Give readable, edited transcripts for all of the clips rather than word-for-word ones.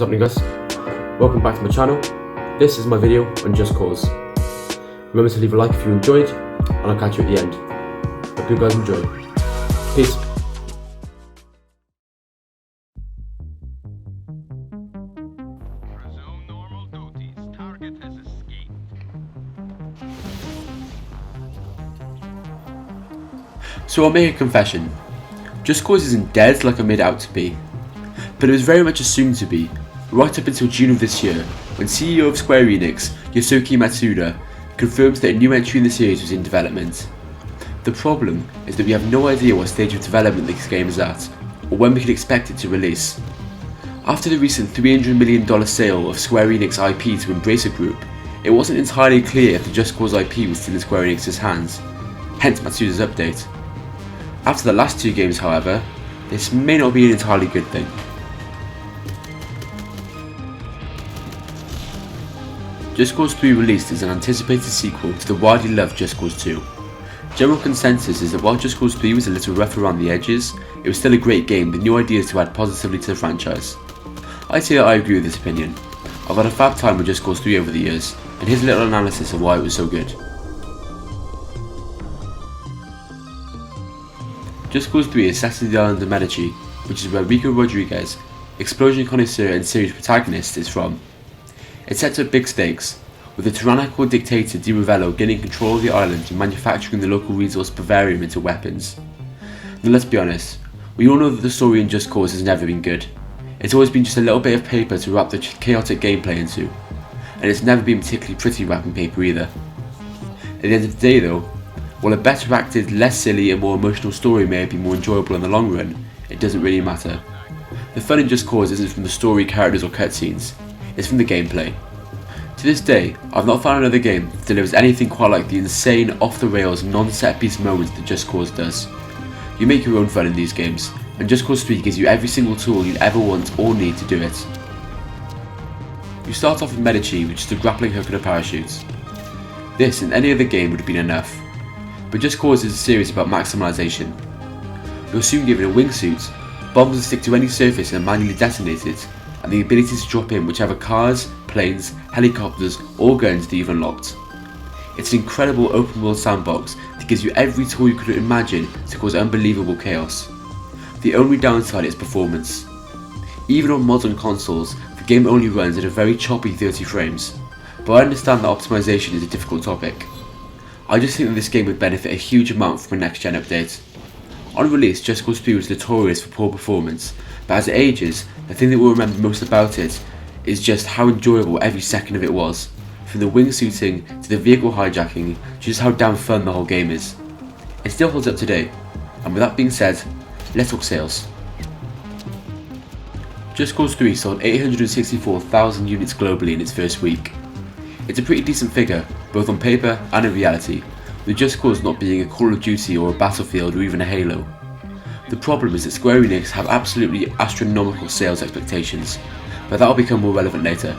What's happening, guys? Welcome back to my channel. This is my video on Just Cause. Remember to leave a like if you enjoyed, and I'll catch you at the end. Hope you guys enjoy. Peace. Resume normal duties. Target has escaped. So I'll make a confession. Just Cause isn't dead like I made it out to be, but it was very much assumed to be, right up until June of this year, when CEO of Square Enix, Yosuke Matsuda, confirmed that a new entry in the series was in development. The problem is that we have no idea what stage of development this game is at, or when we can expect it to release. After the recent $300 million sale of Square Enix IP to Embracer Group, it wasn't entirely clear if the Just Cause IP was still in Square Enix's hands, hence Matsuda's update. After the last two games, however, this may not be an entirely good thing. Just Cause 3 released as an anticipated sequel to the widely loved Just Cause 2. General consensus is that while Just Cause 3 was a little rough around the edges, it was still a great game with new ideas to add positively to the franchise. I'd say that I agree with this opinion. I've had a fab time with Just Cause 3 over the years, and here's a little analysis of why it was so good. Just Cause 3 is set in the island of Medici, which is where Rico Rodriguez, explosion connoisseur and series protagonist, is from. It sets up big stakes, with the tyrannical dictator Di Ravello gaining control of the island and manufacturing the local resource Bavarium into weapons. Now let's be honest, we all know that the story in Just Cause has never been good. It's always been just a little bit of paper to wrap the chaotic gameplay into, and it's never been particularly pretty wrapping paper either. At the end of the day though, while a better acted, less silly and more emotional story may be more enjoyable in the long run, it doesn't really matter. The fun in Just Cause isn't from the story, characters or cutscenes, it's from the gameplay. To this day, I've not found another game that delivers anything quite like the insane, off-the-rails, non-set piece moments that Just Cause does. You make your own fun in these games, and Just Cause 3 gives you every single tool you'd ever want or need to do it. You start off with Medici, which is a grappling hook and a parachute. This in any other game would have been enough, but Just Cause is a series about maximalisation. You're soon given a wingsuit, bombs that stick to any surface and are manually detonated, and the ability to drop in whichever cars, planes, helicopters or guns that you've unlocked. It's an incredible open world sandbox that gives you every tool you could imagine to cause unbelievable chaos. The only downside is performance. Even on modern consoles, the game only runs at a very choppy 30 frames, but I understand that optimization is a difficult topic. I just think that this game would benefit a huge amount from a next gen update. On release, Just Cause 3 was notorious for poor performance, but as it ages, the thing that we'll remember most about it is just how enjoyable every second of it was, from the wingsuiting to the vehicle hijacking to just how damn fun the whole game is. It still holds up today, and with that being said, let's talk sales. Just Cause 3 sold 864,000 units globally in its first week. It's a pretty decent figure, both on paper and in reality, with Just Cause not being a Call of Duty or a Battlefield or even a Halo. The problem is that Square Enix have absolutely astronomical sales expectations, but that will become more relevant later.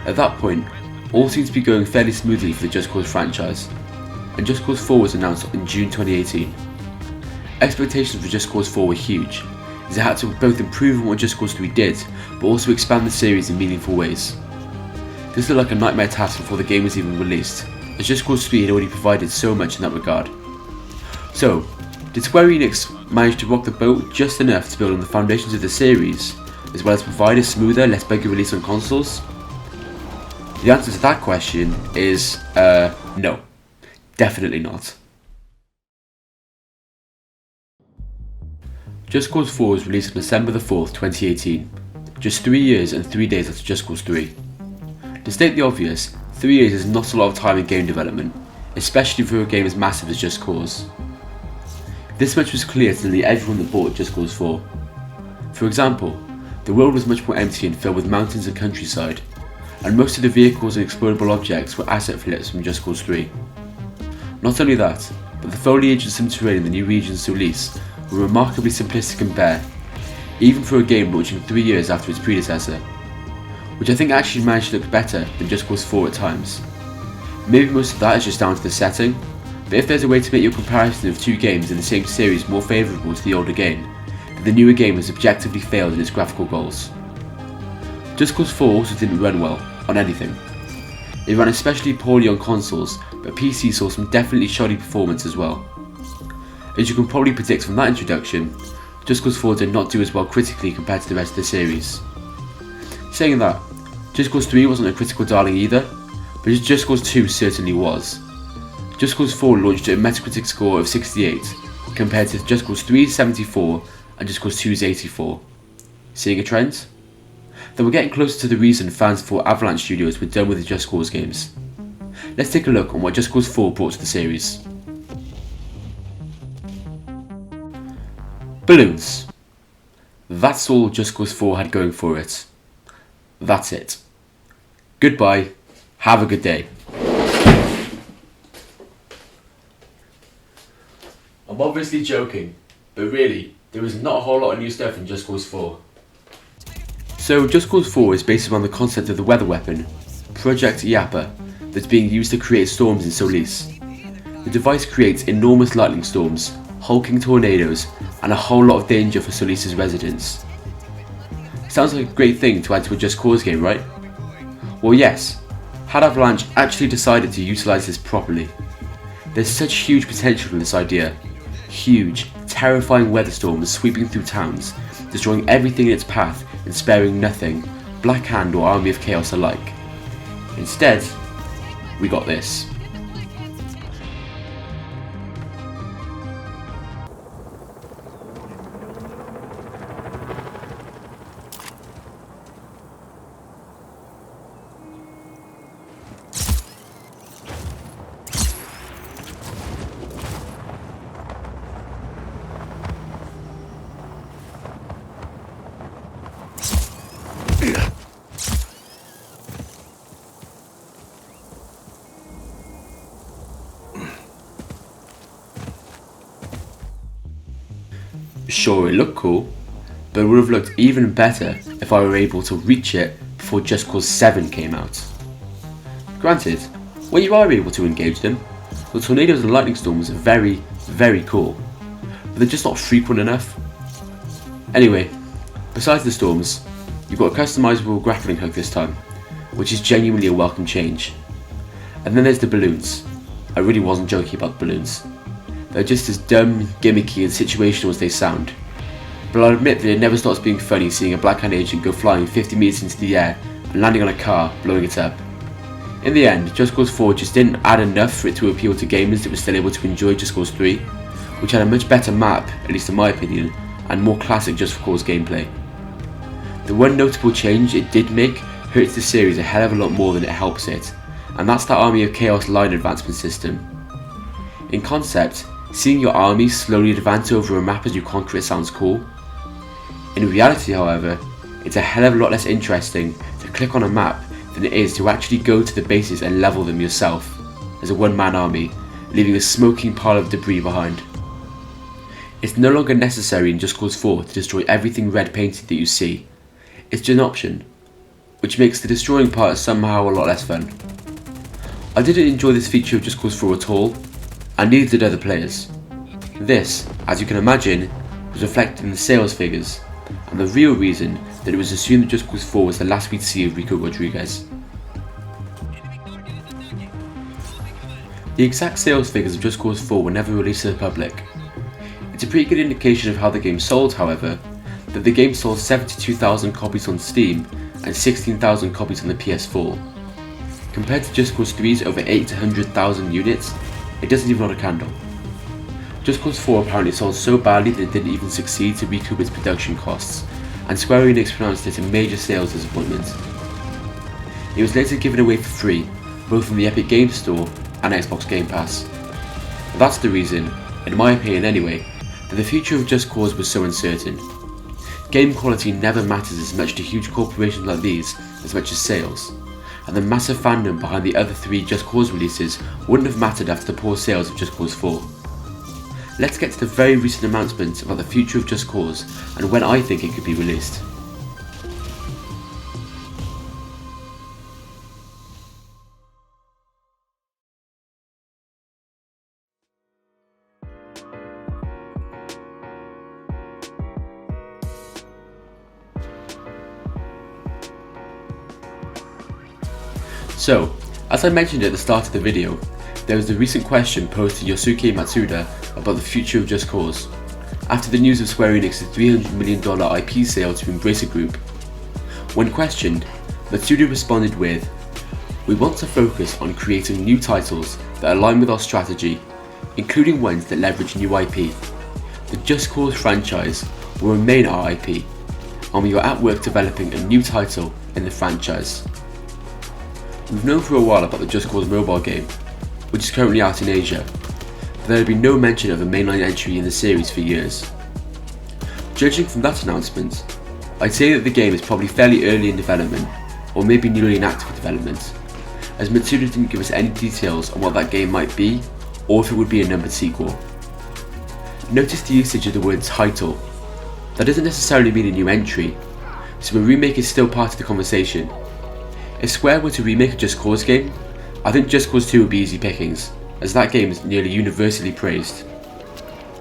At that point, all seems to be going fairly smoothly for the Just Cause franchise, and Just Cause 4 was announced in June 2018. Expectations for Just Cause 4 were huge, as it had to both improve on what Just Cause 3 did, but also expand the series in meaningful ways. This looked like a nightmare task before the game was even released, as Just Cause 3 had already provided so much in that regard. So, did Square Enix manage to rock the boat just enough to build on the foundations of the series, as well as provide a smoother, less buggy release on consoles? The answer to that question is, no. Definitely not. Just Cause 4 was released on December the 4th, 2018, just 3 years and 3 days after Just Cause 3. To state the obvious, 3 years is not a lot of time in game development, especially for a game as massive as Just Cause. This much was clear to nearly everyone that bought Just Cause 4. For example, the world was much more empty and filled with mountains and countryside, and most of the vehicles and explorable objects were asset flips from Just Cause 3. Not only that, but the foliage and some terrain in the new regions release were remarkably simplistic and bare, even for a game launching 3 years after its predecessor, which I think actually managed to look better than Just Cause 4 at times. Maybe most of that is just down to the setting, but if there's a way to make your comparison of two games in the same series more favourable to the older game, then the newer game has objectively failed in its graphical goals. Just Cause 4 also didn't run well on anything. It ran especially poorly on consoles, but PC saw some definitely shoddy performance as well. As you can probably predict from that introduction, Just Cause 4 did not do as well critically compared to the rest of the series. Saying that, Just Cause 3 wasn't a critical darling either, but Just Cause 2 certainly was. Just Cause 4 launched at a Metacritic score of 68, compared to Just Cause 3's 74 and Just Cause 2's 84. Seeing a trend? Then we're getting closer to the reason fans thought Avalanche Studios were done with the Just Cause games. Let's take a look on what Just Cause 4 brought to the series. Balloons. That's all Just Cause 4 had going for it. That's it. Goodbye. Have a good day. I'm obviously joking, but really, there is not a whole lot of new stuff in Just Cause 4. So Just Cause 4 is based around the concept of the weather weapon, Project Yappa, that's being used to create storms in Solis. The device creates enormous lightning storms, hulking tornadoes, and a whole lot of danger for Solis' residents. Sounds like a great thing to add to a Just Cause game, right? Well yes, had Avalanche actually decided to utilise this properly. There's such huge potential in this idea. Huge, terrifying weather storms sweeping through towns, destroying everything in its path and sparing nothing, Black Hand or Army of Chaos alike. Instead, we got this. Sure, it looked cool, but it would have looked even better if I were able to reach it before Just Cause 7 came out. Granted, when you are able to engage them, the tornadoes and lightning storms are very, very cool, but they're just not frequent enough. Anyway, besides the storms, you've got a customizable grappling hook this time, which is genuinely a welcome change. And then there's the balloons. I really wasn't joking about the balloons. They're just as dumb, gimmicky and situational as they sound. But I'll admit that it never stops being funny seeing a Black Hand agent go flying 50 meters into the air and landing on a car, blowing it up. In the end, Just Cause 4 just didn't add enough for it to appeal to gamers that were still able to enjoy Just Cause 3, which had a much better map, at least in my opinion, and more classic Just Cause gameplay. The one notable change it did make hurts the series a hell of a lot more than it helps it, and that's the Army of Chaos line advancement system. In concept, seeing your army slowly advance over a map as you conquer it sounds cool. In reality, however, it's a hell of a lot less interesting to click on a map than it is to actually go to the bases and level them yourself, as a one-man army, leaving a smoking pile of debris behind. It's no longer necessary in Just Cause 4 to destroy everything red painted that you see. It's just an option, which makes the destroying part somehow a lot less fun. I didn't enjoy this feature of Just Cause 4 at all, and neither did other players. This, as you can imagine, was reflected in the sales figures, and the real reason that it was assumed that Just Cause 4 was the last we'd see of Rico Rodriguez. The exact sales figures of Just Cause 4 were never released to the public. It's a pretty good indication of how the game sold, however, that the game sold 72,000 copies on Steam and 16,000 copies on the PS4. Compared to Just Cause 3's over 8 to 100,000 units, it doesn't even hold a candle. Just Cause 4 apparently sold so badly that it didn't even succeed to recoup its production costs, and Square Enix pronounced it a major sales disappointment. It was later given away for free, both from the Epic Games Store and Xbox Game Pass. That's the reason, in my opinion anyway, that the future of Just Cause was so uncertain. Game quality never matters as much to huge corporations like these as much as sales, and the massive fandom behind the other 3 Just Cause releases wouldn't have mattered after the poor sales of Just Cause 4. Let's get to the very recent announcement about the future of Just Cause and when I think it could be released. So, as I mentioned at the start of the video, there was the recent question posed to Yosuke Matsuda about the future of Just Cause, after the news of Square Enix's $300 million IP sale to Embracer Group. When questioned, Matsuda responded with, "We want to focus on creating new titles that align with our strategy, including ones that leverage new IP. The Just Cause franchise will remain our IP, and we are at work developing a new title in the franchise." We've known for a while about the Just Cause mobile game, which is currently out in Asia, but there had been no mention of a mainline entry in the series for years. Judging from that announcement, I'd say that the game is probably fairly early in development, or maybe nearly in active development, as Matsuda didn't give us any details on what that game might be, or if it would be a numbered sequel. Notice the usage of the word title. That doesn't necessarily mean a new entry, so a remake is still part of the conversation. If Square were to remake a Just Cause game, I think Just Cause 2 would be easy pickings, as that game is nearly universally praised.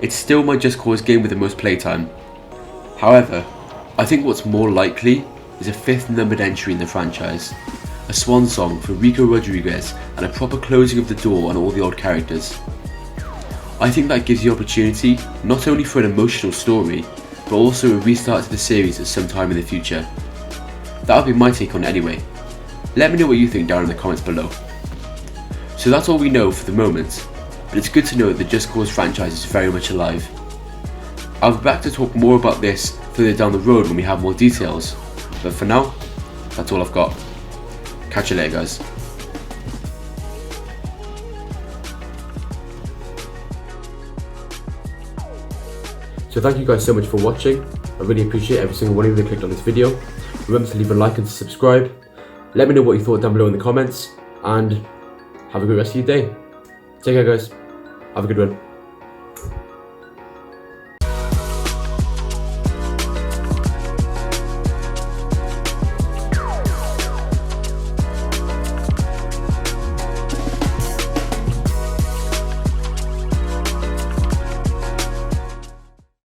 It's still my Just Cause game with the most playtime. However, I think what's more likely is a 5th numbered entry in the franchise, a swan song for Rico Rodriguez and a proper closing of the door on all the old characters. I think that gives the opportunity not only for an emotional story, but also a restart to the series at some time in the future. That would be my take on it anyway. Let me know what you think down in the comments below. So that's all we know for the moment, but it's good to know that the Just Cause franchise is very much alive. I'll be back to talk more about this further down the road when we have more details, but for now, that's all I've got. Catch you later, guys. So thank you guys so much for watching. I really appreciate every single one of you that clicked on this video. Remember to leave a like and to subscribe. Let me know what you thought down below in the comments, and have a good rest of your day. Take care, guys. Have a good one.